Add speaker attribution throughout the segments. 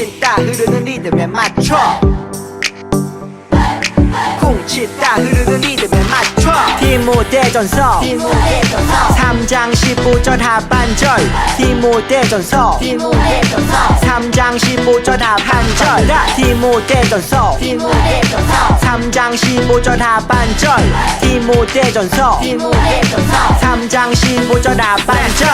Speaker 1: 훔치다 흐르는 리듬에 맞춰 훔치다 흐르는 리듬에 맞춰 디모대전서 3장 15절 하반절 디모대전서 3장 15절 하반절 디모대전서 3장 15절 하반절 디모대전서 3장 15절 하반절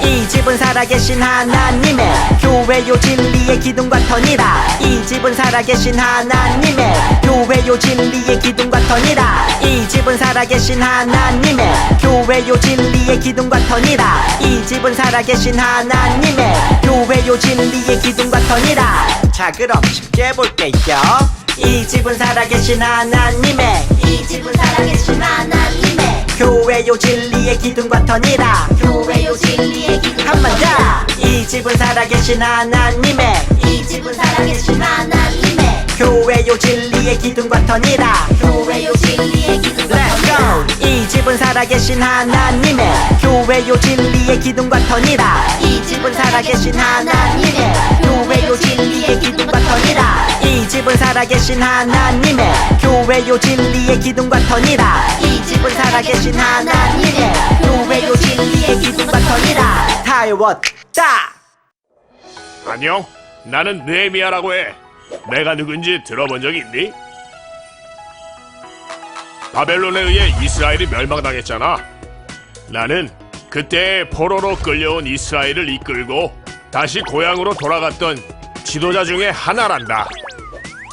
Speaker 1: 이 집은 살아계신 하나님의 교회요 진리의 기둥과 터니라 이 집은 살아계신 하나님의 교회요 진리의 기둥과 터니라 이 집은 살아계신 하나님의 교회요 진리의 기둥과 터니라 이 집은 살아계신 하나님의 교회요 진리의 기둥과 터니라 자 그럼 쉽게 볼게요 이 집은 살아계신 하나님의
Speaker 2: 이 집은 살아계신 하나님의
Speaker 1: 교회요 진리의 기둥과 터니라
Speaker 2: 교회요 진리의 기둥
Speaker 1: 한 번 더 이 집은 살아계신 하나님의
Speaker 2: 이 집은 살아계신 하나님의
Speaker 1: 교회요 진리의 기둥과 터니라
Speaker 2: 교회요 진리의 기둥
Speaker 1: Let's go 이 집은 살아계신 하나님의 교회요 진리의 기둥과 터니라
Speaker 2: 이 집은 살아계신 하나님의
Speaker 1: 교회요 진리의 기둥과 터니라 이 집은 살아계신 하나님의 교회요 진리의 기둥과 터니라
Speaker 2: 이 집은 살아계신 하나님의
Speaker 1: 교회요 진리의 기둥과 터니라 다 외웠다
Speaker 3: 안녕, 나는 느헤미야라고 해. 내가 누군지 들어본 적 있니? 바벨론에 의해 이스라엘이 멸망당했잖아. 나는 그때 포로로 끌려온 이스라엘을 이끌고 다시 고향으로 돌아갔던 지도자 중에 하나란다.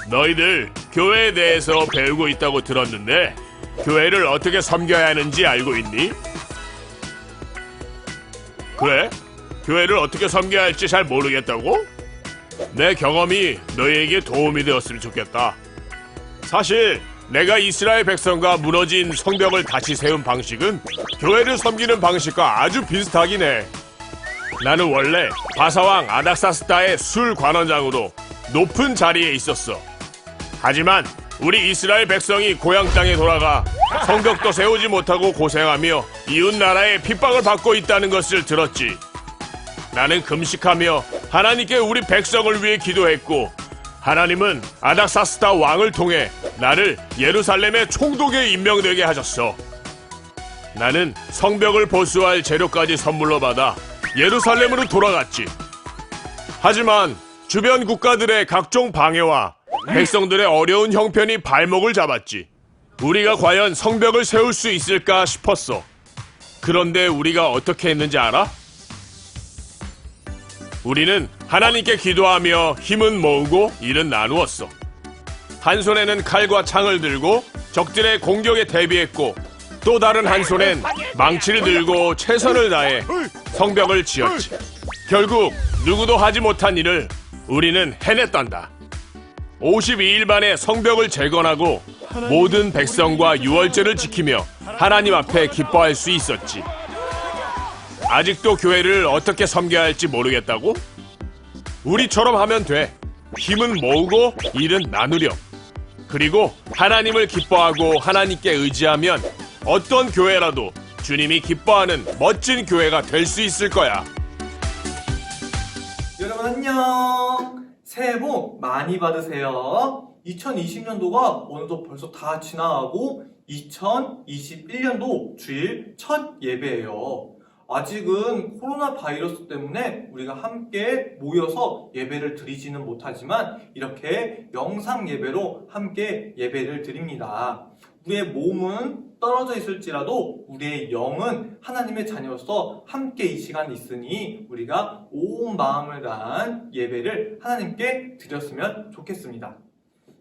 Speaker 3: 너희들 교회에 대해서 배우고 있다고 들었는데 교회를 어떻게 섬겨야 하는지 알고 있니? 그래? 교회를 어떻게 섬겨야 할지 잘 모르겠다고? 내 경험이 너희에게 도움이 되었으면 좋겠다. 사실 내가 이스라엘 백성과 무너진 성벽을 다시 세운 방식은 교회를 섬기는 방식과 아주 비슷하긴 해. 나는 원래 바사왕 아닥사스다의 술 관원장으로 높은 자리에 있었어. 하지만 우리 이스라엘 백성이 고향 땅에 돌아가 성벽도 세우지 못하고 고생하며 이웃 나라의 핍박을 받고 있다는 것을 들었지. 나는 금식하며 하나님께 우리 백성을 위해 기도했고 하나님은 아닥사스다 왕을 통해 나를 예루살렘의 총독에 임명되게 하셨어. 나는 성벽을 보수할 재료까지 선물로 받아 예루살렘으로 돌아갔지. 하지만 주변 국가들의 각종 방해와 백성들의 어려운 형편이 발목을 잡았지. 우리가 과연 성벽을 세울 수 있을까 싶었어. 그런데 우리가 어떻게 했는지 알아? 우리는 하나님께 기도하며 힘은 모으고 일은 나누었어. 한 손에는 칼과 창을 들고 적들의 공격에 대비했고 또 다른 한 손엔 망치를 들고 최선을 다해 성벽을 지었지. 결국 누구도 하지 못한 일을 우리는 해냈단다. 52일 만에 성벽을 재건하고 모든 백성과 유월절을 지키며 하나님 앞에 기뻐할 수 있었지. 아직도 교회를 어떻게 섬겨야 할지 모르겠다고? 우리처럼 하면 돼. 힘은 모으고 일은 나누렴. 그리고 하나님을 기뻐하고 하나님께 의지하면 어떤 교회라도 주님이 기뻐하는 멋진 교회가 될 수 있을 거야.
Speaker 4: 여러분 안녕. 새해 복 많이 받으세요. 2020년도가 어느덧 벌써 다 지나가고 2021년도 주일 첫 예배예요. 아직은 코로나 바이러스 때문에 우리가 함께 모여서 예배를 드리지는 못하지만 이렇게 영상 예배로 함께 예배를 드립니다. 우리의 몸은 떨어져 있을지라도 우리의 영은 하나님의 자녀로서 함께 이 시간에 있으니 우리가 온 마음을 다한 예배를 하나님께 드렸으면 좋겠습니다.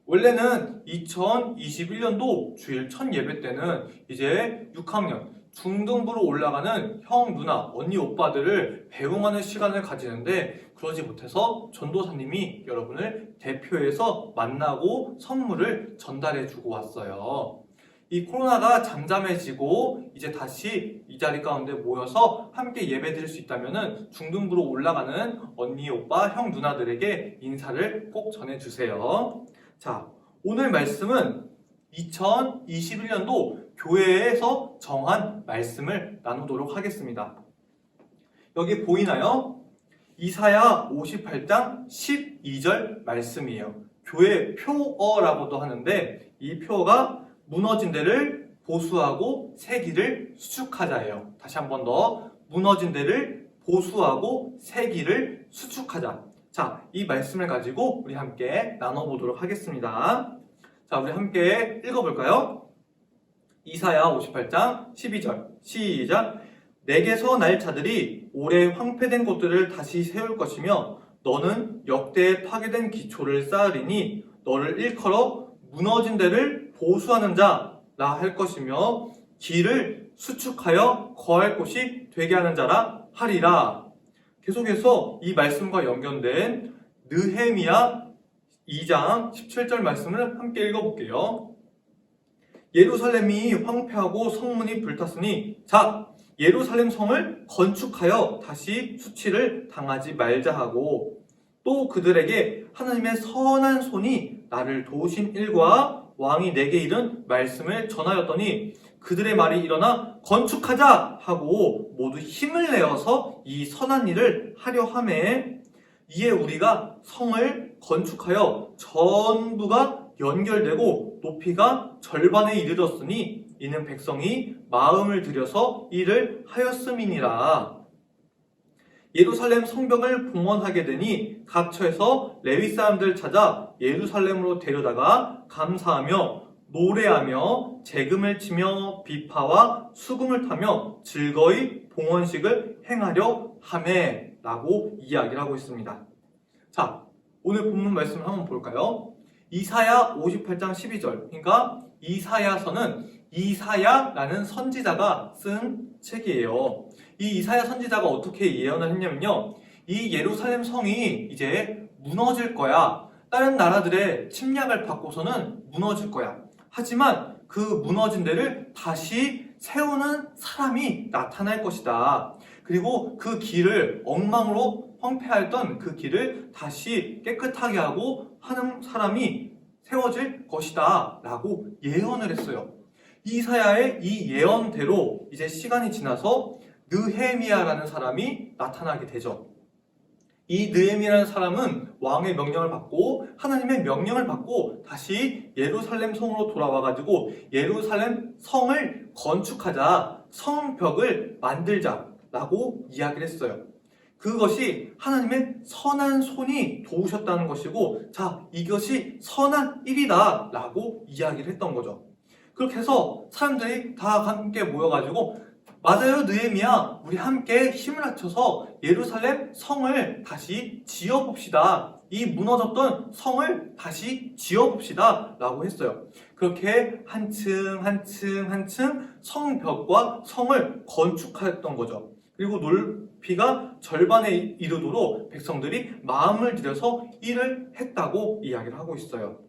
Speaker 4: 원래는 2021년도 주일 첫 예배 때는 이제 6학년 중등부로 올라가는 형, 누나, 언니, 오빠들을 배웅하는 시간을 가지는데 그러지 못해서 전도사님이 여러분을 대표해서 만나고 선물을 전달해 주고 왔어요. 이 코로나가 잠잠해지고 이제 다시 이 자리 가운데 모여서 함께 예배 드릴 수 있다면 중등부로 올라가는 언니, 오빠, 형, 누나들에게 인사를 꼭 전해주세요. 자, 오늘 말씀은 2021년도 교회에서 정한 말씀을 나누도록 하겠습니다. 여기 보이나요? 이사야 58장 12절 말씀이에요. 교회 표어라고도 하는데 이 표어가 무너진 데를 보수하고 새기를 수축하자예요. 다시 한 번 더 무너진 데를 보수하고 새기를 수축하자. 자, 이 말씀을 가지고 우리 함께 나눠보도록 하겠습니다. 자, 우리 함께 읽어볼까요? 이사야 58장 12절 시작. 내게서 날 자들이 오래 황폐된 곳들을 다시 세울 것이며 너는 역대에 파괴된 기초를 쌓으리니 너를 일컬어 무너진 데를 보수하는 자라 할 것이며 길을 수축하여 거할 곳이 되게 하는 자라 하리라. 계속해서 이 말씀과 연결된 느헤미야 2장 17절 말씀을 함께 읽어볼게요. 예루살렘이 황폐하고 성문이 불탔으니 자 예루살렘 성을 건축하여 다시 수치를 당하지 말자 하고 또 그들에게 하나님의 선한 손이 나를 도우신 일과 왕이 내게 이른 말씀을 전하였더니 그들의 말이 일어나 건축하자 하고 모두 힘을 내어서 이 선한 일을 하려 하매 이에 우리가 성을 건축하여 전부가 연결되고 높이가 절반에 이르렀으니 이는 백성이 마음을 들여서 일을 하였음이니라. 예루살렘 성벽을 봉헌하게 되니 각처에서 레위 사람들 찾아 예루살렘으로 데려다가 감사하며 노래하며 재금을 치며 비파와 수금을 타며 즐거이 봉헌식을 행하려 하매 라고 이야기를 하고 있습니다. 자, 오늘 본문 말씀을 한번 볼까요? 이사야 58장 12절 그러니까 이사야서는 이사야라는 선지자가 쓴 책이에요. 이 이사야 선지자가 어떻게 예언을 했냐면요. 이 예루살렘 성이 이제 무너질 거야. 다른 나라들의 침략을 받고서는 무너질 거야. 하지만 그 무너진 데를 다시 세우는 사람이 나타날 것이다. 그리고 그 길을 엉망으로 황폐하였던 그 길을 다시 깨끗하게 하고 하는 사람이 세워질 것이다 라고 예언을 했어요. 이사야의 이 예언대로 이제 시간이 지나서 느헤미야라는 사람이 나타나게 되죠. 이 느헤미야라는 사람은 왕의 명령을 받고 하나님의 명령을 받고 다시 예루살렘 성으로 돌아와가지고 예루살렘 성을 건축하자, 성벽을 만들자라고 이야기를 했어요. 그것이 하나님의 선한 손이 도우셨다는 것이고 자 이것이 선한 일이다 라고 이야기를 했던 거죠. 그렇게 해서 사람들이 다 함께 모여가지고 맞아요 느헤미야 우리 함께 힘을 합쳐서 예루살렘 성을 다시 지어봅시다. 이 무너졌던 성을 다시 지어봅시다 라고 했어요. 그렇게 한층 성벽과 성을 건축하였던 거죠. 그리고 높이가 절반에 이르도록 백성들이 마음을 들여서 일을 했다고 이야기를 하고 있어요.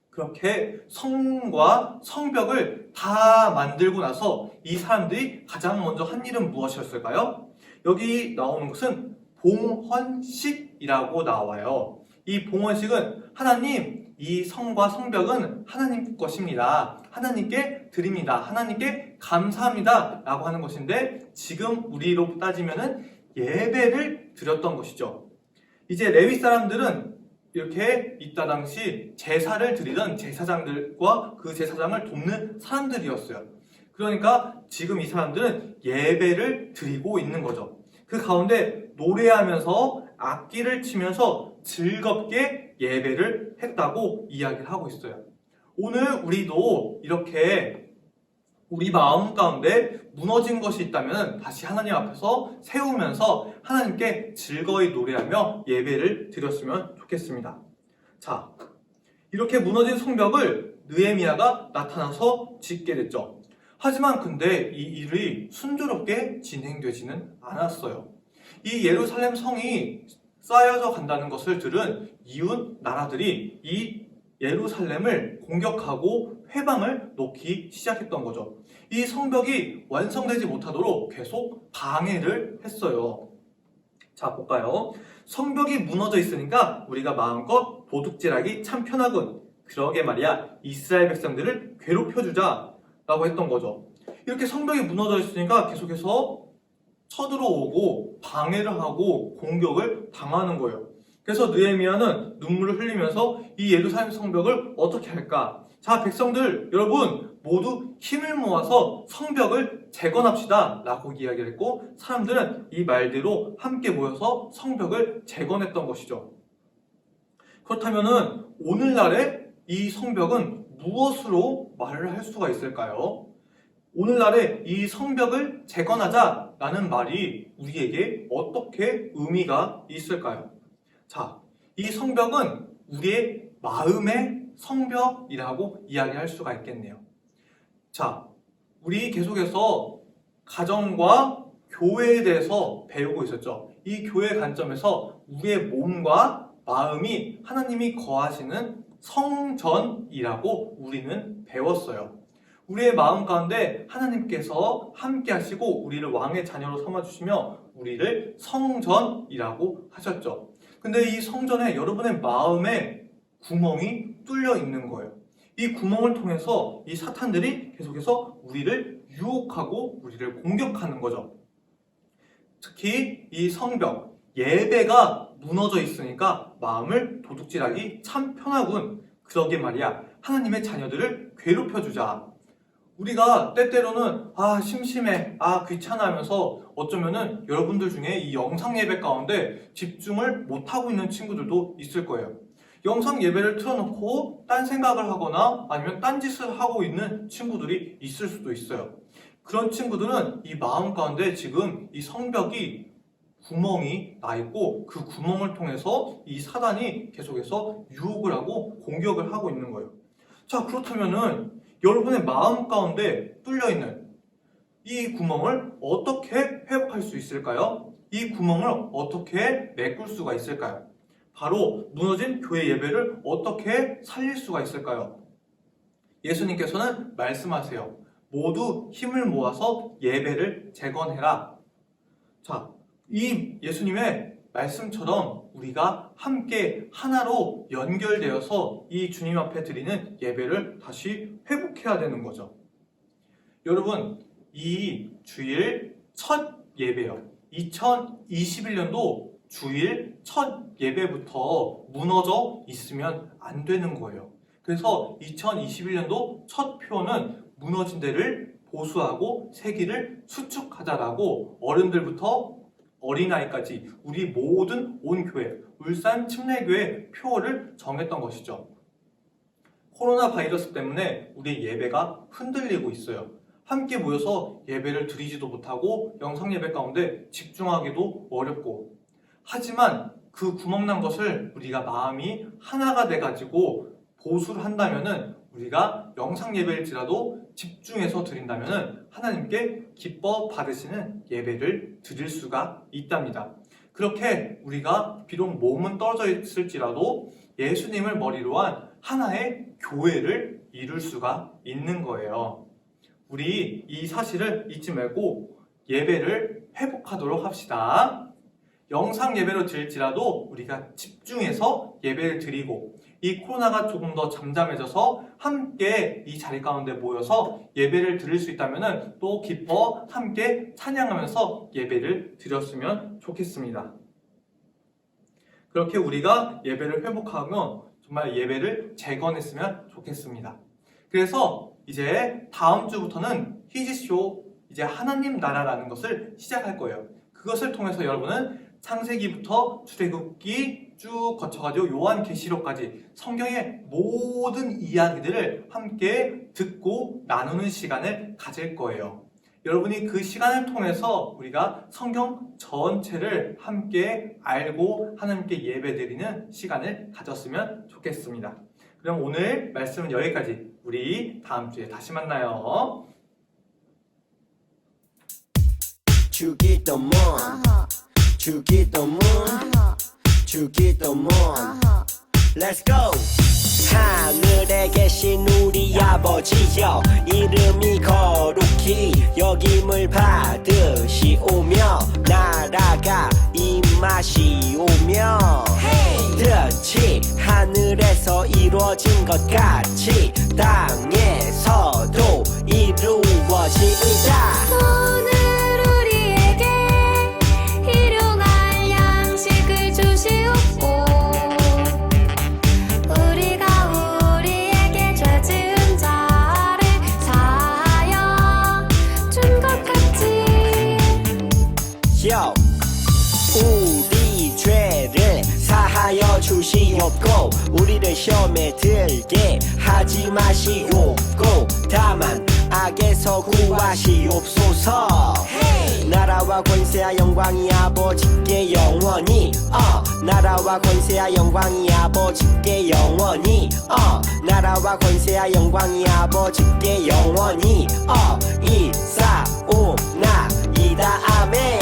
Speaker 4: 그렇게 성과 성벽을 다 만들고 나서 이 사람들이 가장 먼저 한 일은 무엇이었을까요? 여기 나오는 것은 봉헌식이라고 나와요. 이 봉헌식은 하나님 이 성과 성벽은 하나님 것입니다. 하나님께 드립니다. 하나님께 감사합니다. 라고 하는 것인데 지금 우리로 따지면은 예배를 드렸던 것이죠. 이제 레위 사람들은 이렇게 이따 당시 제사를 드리던 제사장들과 그 제사장을 돕는 사람들이었어요. 그러니까 지금 이 사람들은 예배를 드리고 있는 거죠. 그 가운데 노래하면서 악기를 치면서 즐겁게 예배를 했다고 이야기를 하고 있어요. 오늘 우리도 이렇게 우리 마음 가운데 무너진 것이 있다면 다시 하나님 앞에서 세우면서 하나님께 즐거이 노래하며 예배를 드렸으면 좋겠습니다. 자, 이렇게 무너진 성벽을 느헤미야가 나타나서 짓게 됐죠. 하지만 근데 이 일이 순조롭게 진행되지는 않았어요. 이 예루살렘 성이 쌓여져 간다는 것을 들은 이웃 나라들이 이 예루살렘을 공격하고 회방을 놓기 시작했던 거죠. 이 성벽이 완성되지 못하도록 계속 방해를 했어요. 자, 볼까요? 성벽이 무너져 있으니까 우리가 마음껏 도둑질하기 참 편하군. 그러게 말이야, 이스라엘 백성들을 괴롭혀주자 라고 했던 거죠. 이렇게 성벽이 무너져 있으니까 계속해서 쳐들어오고 방해를 하고 공격을 당하는 거예요. 그래서 느헤미야는 눈물을 흘리면서 이 예루살렘 성벽을 어떻게 할까? 자, 백성들 여러분 모두 힘을 모아서 성벽을 재건합시다 라고 이야기를 했고, 사람들은 이 말대로 함께 모여서 성벽을 재건했던 것이죠. 그렇다면은 오늘날의 이 성벽은 무엇으로 말을 할 수가 있을까요? 오늘날의 이 성벽을 재건하자라는 말이 우리에게 어떻게 의미가 있을까요? 자, 이 성벽은 우리의 마음의 성벽이라고 이야기할 수가 있겠네요. 자, 우리 계속해서 가정과 교회에 대해서 배우고 있었죠. 이 교회 관점에서 우리의 몸과 마음이 하나님이 거하시는 성전이라고 우리는 배웠어요. 우리의 마음 가운데 하나님께서 함께 하시고 우리를 왕의 자녀로 삼아주시며 우리를 성전이라고 하셨죠. 근데 이 성전에 여러분의 마음에 구멍이 뚫려 있는 거예요. 이 구멍을 통해서 이 사탄들이 계속해서 우리를 유혹하고 우리를 공격하는 거죠. 특히 이 성벽, 예배가 무너져 있으니까 마음을 도둑질하기 참 편하군. 그러게 말이야, 하나님의 자녀들을 괴롭혀주자. 우리가 때때로는 심심해, 귀찮아 하면서 어쩌면은 여러분들 중에 이 영상 예배 가운데 집중을 못하고 있는 친구들도 있을 거예요. 영상 예배를 틀어놓고 딴 생각을 하거나 아니면 딴 짓을 하고 있는 친구들이 있을 수도 있어요. 그런 친구들은 이 마음 가운데 지금 이 성벽이 구멍이 나 있고 그 구멍을 통해서 이 사단이 계속해서 유혹을 하고 공격을 하고 있는 거예요. 자, 그렇다면은 여러분의 마음 가운데 뚫려있는 이 구멍을 어떻게 회복할 수 있을까요? 이 구멍을 어떻게 메꿀 수가 있을까요? 바로 무너진 교회 예배를 어떻게 살릴 수가 있을까요? 예수님께서는 말씀하세요. 모두 힘을 모아서 예배를 재건해라. 자, 이 예수님의 말씀처럼 우리가 함께 하나로 연결되어서 이 주님 앞에 드리는 예배를 다시 회복해야 되는 거죠. 여러분, 이 주일 첫 예배요. 2021년도 주일 첫 예배부터 무너져 있으면 안 되는 거예요. 그래서 2021년도 첫 표는 무너진 데를 보수하고 세기를 수축하자라고 어른들부터 어린아이까지 우리 모든 온 교회, 울산 침례교회 표어를 정했던 것이죠. 코로나 바이러스 때문에 우리 예배가 흔들리고 있어요. 함께 모여서 예배를 드리지도 못하고 영상 예배 가운데 집중하기도 어렵고, 하지만 그 구멍난 것을 우리가 마음이 하나가 돼가지고 보수를 한다면은 우리가 영상 예배일지라도 집중해서 드린다면은 하나님께 기뻐 받으시는 예배를 드릴 수가 있답니다. 그렇게 우리가 비록 몸은 떨어져 있을지라도 예수님을 머리로 한 하나의 교회를 이룰 수가 있는 거예요. 우리 이 사실을 잊지 말고 예배를 회복하도록 합시다. 영상 예배로 드릴지라도 우리가 집중해서 예배를 드리고, 이 코로나가 조금 더 잠잠해져서 함께 이 자리 가운데 모여서 예배를 드릴 수 있다면 또 기뻐 함께 찬양하면서 예배를 드렸으면 좋겠습니다. 그렇게 우리가 예배를 회복하면 정말 예배를 재건했으면 좋겠습니다. 그래서 이제 다음 주부터는 희지쇼, 이제 하나님 나라라는 것을 시작할 거예요. 그것을 통해서 여러분은 창세기부터 출애굽기 쭉 거쳐가지고 요한계시록까지 성경의 모든 이야기들을 함께 듣고 나누는 시간을 가질 거예요. 여러분이 그 시간을 통해서 우리가 성경 전체를 함께 알고 하나님께 예배드리는 시간을 가졌으면 좋겠습니다. 그럼 오늘 말씀은 여기까지. 우리 다음 주에 다시 만나요.
Speaker 1: 주기도문 주기도문 주기도문 Let's go! 하늘에 계신 우리 아버지여, 이름이 거룩히 여김을 받으시오며 나라가 임하시오며 뜻이 하늘에서 이루어진 것 같이 땅에서도 이루어지이다.
Speaker 5: 오늘 우리에게
Speaker 1: 주시옵고 우리를 시험에 들게 하지 마시옵고 다만 악에서 구하시옵소서. 나라와 권세와 영광이 아버지께 영원히 나라와 권세와 영광이 아버지께 영원히 나라와 권세와 영광이 아버지께 영원히 이사오나이다 아멘.